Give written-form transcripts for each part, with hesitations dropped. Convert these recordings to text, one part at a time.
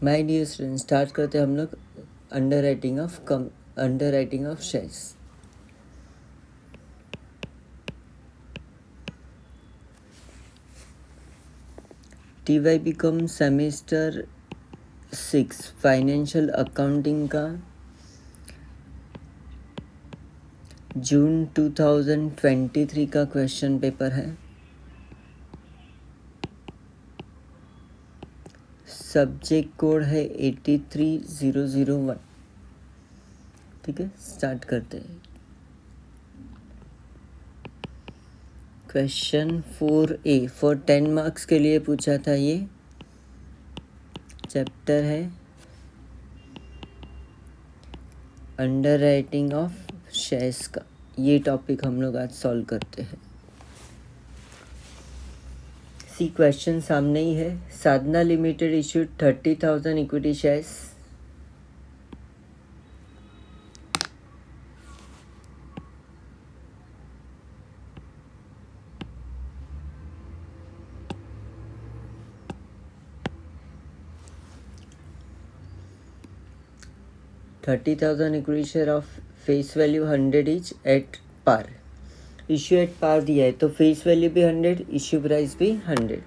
My dear student, start करते हैं हम लोग under writing of shares. TYBCom semester 6 financial accounting का जून 2023 का क्वेश्चन पेपर है। सब्जेक्ट कोड है 83001। ठीक है, स्टार्ट करते हैं। क्वेश्चन 4A फॉर 10 मार्क्स के लिए पूछा था। ये चैप्टर है अंडर राइटिंग ऑफ शेयर्स का। ये टॉपिक हम लोग आज सॉल्व करते हैं। सी क्वेश्चन सामने ही है। Sadhana limited issued 30,000 equity shares. $30,000 equity share of face value 100 each at par। Issue at par दिया है तो फेस वैल्यू भी 100, इश्यू प्राइस भी 100।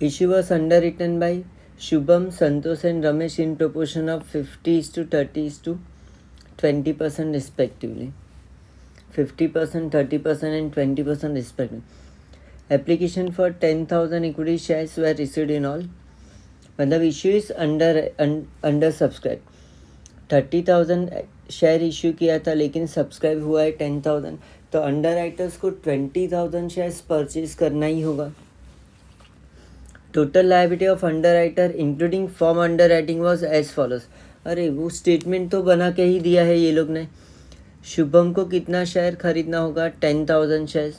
Issue was underwritten by Shubham, Santosh and Ramesh in proportion of 50:30:20% respectively. 50%, 30% and 20% respectively. Application for 10,000 equity shares were received in all. मतलब issue is undersubscribe. 30,000 share issue किया था लेकिन subscribe हुआ है 10,000, तो under writers को 20,000 shares purchase करना ही होगा। Total liability of underwriter including form underwriting was as follows. अरे वो स्टेटमेंट तो बना के ही दिया है ये लोग ने। शुभम को कितना शेयर खरीदना होगा? 10,000 शेयर्स।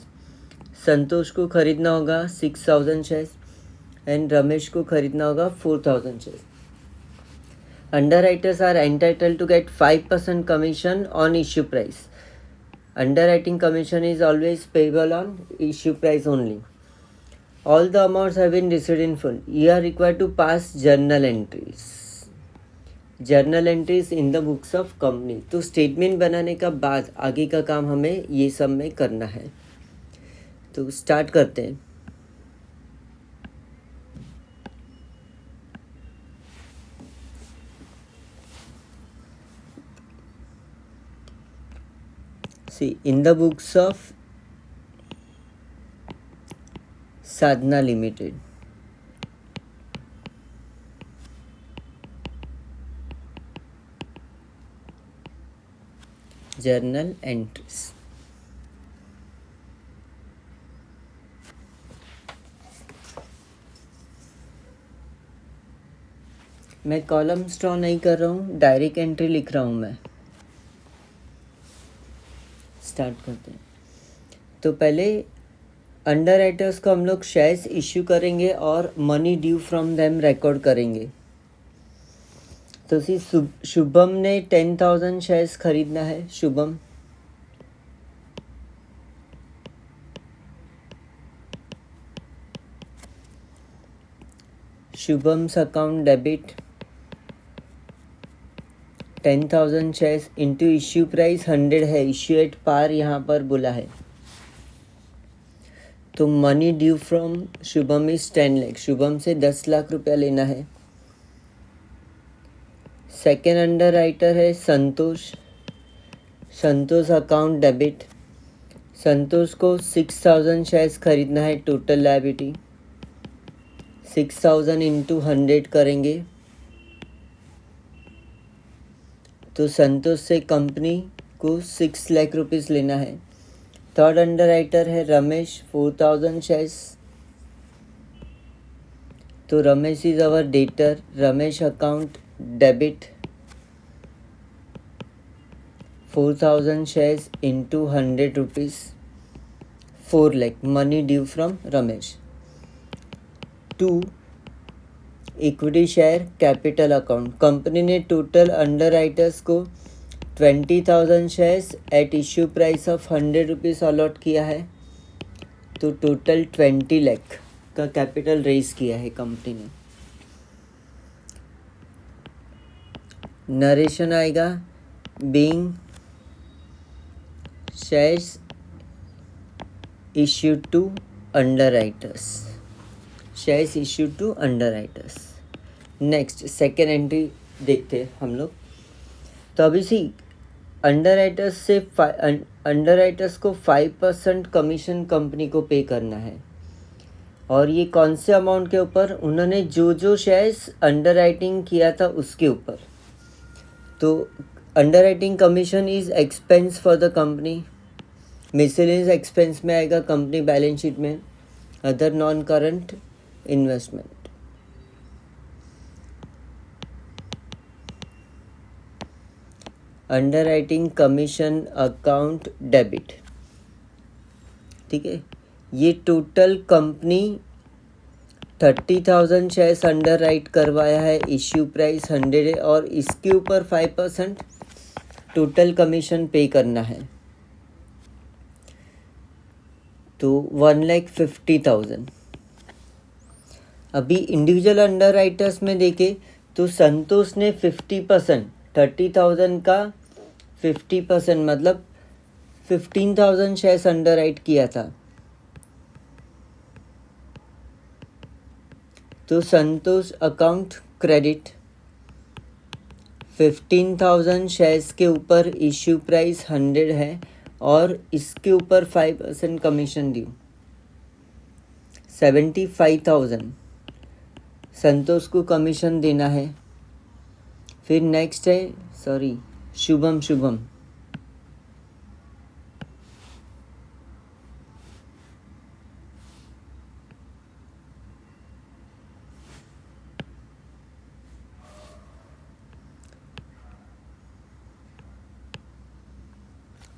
संतोष को खरीदना होगा 6,000 शेयर्स एंड रमेश को खरीदना होगा 4,000 shares. Underwriters are entitled to get 5% commission on issue price. Underwriting commission is always payable on issue price only. All the amounts have been received in full. You are required to pass journal entries. Journal entries in the books of company. तो statement बनाने का बाद आगे का काम हमें ये सब में करना है। तो स्टार्ट करते हैं। See, in the books of Sadhana Limited, journal entries. मैं कॉलम ड्रॉ नहीं कर रहा हूँ, डायरेक्ट एंट्री लिख रहा हूँ मैं। स्टार्ट करते हैं। तो पहले अंडर राइटर्स को हम लोग शेयर्स इश्यू करेंगे और money due from them record करेंगे। तो सी शुभम ने 10,000 शेयर्स खरीदना है। Shubham's account debit 10,000 shares into issue price 100 है। इश्यू एट पार यहाँ पर बोला है। तो money due from Shubham is 10 lakh. Shubham से 10 लाख रुपया लेना है। सेकेंड अंडर राइटर है संतोष। संतोष अकाउंट डेबिट। संतोष को 6,000 शेयर्स खरीदना है। टोटल लायबिलिटी 6,000 इंटू 100 करेंगे तो संतोष से कंपनी को 6 लाख रुपीस लेना है। थर्ड अंडर राइटर है रमेश, 4,000 शेयर्स। तो Ramesh is our debtor. Ramesh account debit 4,000 shares into 100 rupees, 4 lakh money due from Ramesh. 2 equity share capital account. Company ने टोटल अंडर राइटर्स को 20,000 shares at issue price of 100 rupees allot किया है। तो total 20 lakh का capital raise किया है कंपनी ने। नरेशन आएगा being shares issued to underwriters, shares issued to underwriters। Next second entry देखते हैं हम लोग। तो अभी सी अंडरराइटर्स को 5% कमीशन कंपनी को पे करना है, और ये कौन से अमाउंट के ऊपर? उन्होंने जो जो शेयर्स अंडरराइटिंग किया था उसके ऊपर। तो underwriting commission is expense for the company, miscellaneous expense में आएगा कंपनी बैलेंस शीट में, other non current investment. Underwriting commission account debit, ठीक है। ये total company 30,000 shares under right करवाया है, इश्यू प्राइस 100 है, और इसके ऊपर 5% टोटल कमीशन पे करना है। तो 1,50,000। अभी इंडिविजुअल अंडर राइटर्स में देखे तो संतोष ने 50%, 30,000 का 50% मतलब 15,000 शेयर्स अंडर राइट किया था। तो संतोष अकाउंट क्रेडिट 15,000 शेयर्स के ऊपर इश्यू प्राइस 100 है, और इसके ऊपर 5% कमीशन ड्यू, 75,000 संतोष को कमीशन देना है। फिर नेक्स्ट है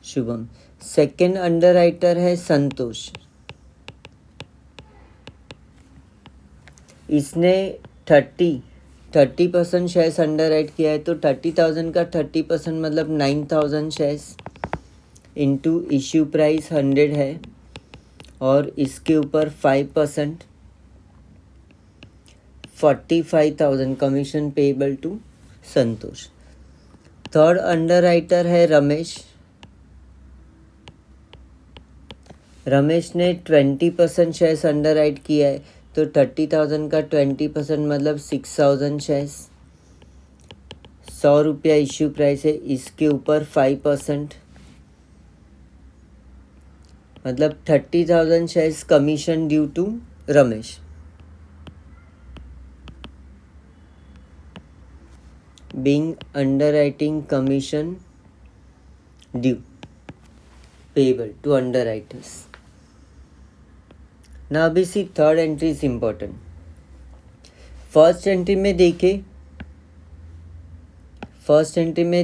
शुभम सेकेंड अंडर राइटर है संतोष। इसने 30% शेयर्स अंडर राइट किया है, तो 30,000 का 30% मतलब 9,000 शेयर्स इंटू इश्यू प्राइस 100 है, और इसके ऊपर 5% 45,000 commission payable to Santosh. Third underwriter है रमेश ने 20% शेयर्स अंडर राइट किया है, तो 30,000 का 20% मतलब 6,000 शेयर्स, 100 रुपया इश्यू प्राइस है, इसके ऊपर 5% मतलब 30,000 shares commission due to Ramesh. being underwriting commission due payable to underwriters। now अभी C third entry is important. First entry में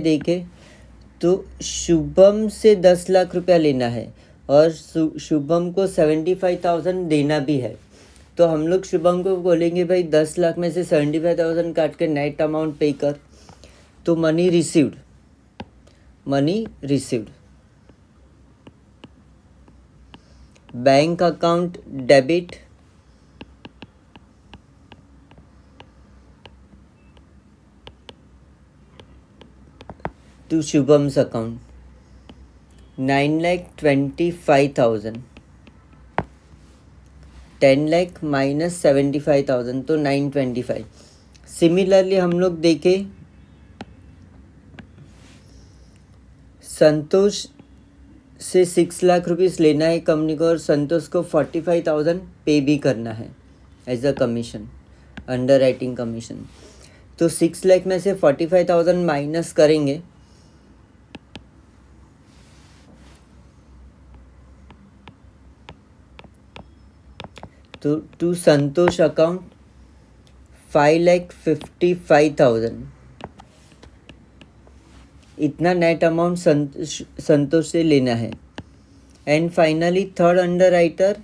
देखे तो शुभम से 10 लाख रुपया लेना है, और शुभम को 75,000 देना भी है। तो हम लोग शुभम को बोलेंगे भाई 10 लाख में से 75,000 काट के नेट अमाउंट पे कर। तो money received bank account debit to Shubham's account 9,25,000, 10 lakh minus 75,000 तो 925। सिमिलरली हम लोग देखें संतोष से 6 लाख रुपीस लेना है कंपनी को, और संतोष को 45,000 पे भी करना है as a commission, underwriting commission. तो 6 लाख में से 45,000 माइनस करेंगे, तो टू संतोष अकाउंट 5,55,000 इतना नेट अमाउंट संतोष से लेना है। And finally third under writer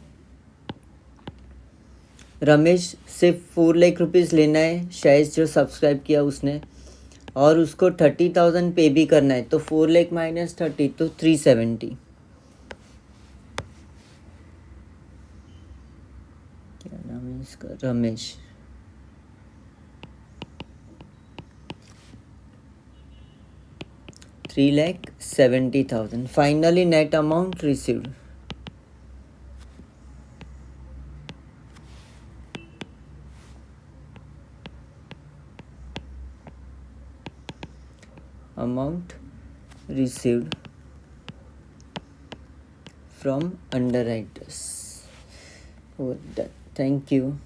Ramesh से 4 लाख रुपीज़ लेना है, शेयर्स जो सब्सक्राइब किया उसने, और उसको 30,000 पे भी करना है। तो 4 लाख माइनस 30 तो 370। क्या नाम है इसका? Ramesh. 3,70,000. Finally, net amount received. Amount received from underwriters. Oh, that. Thank you.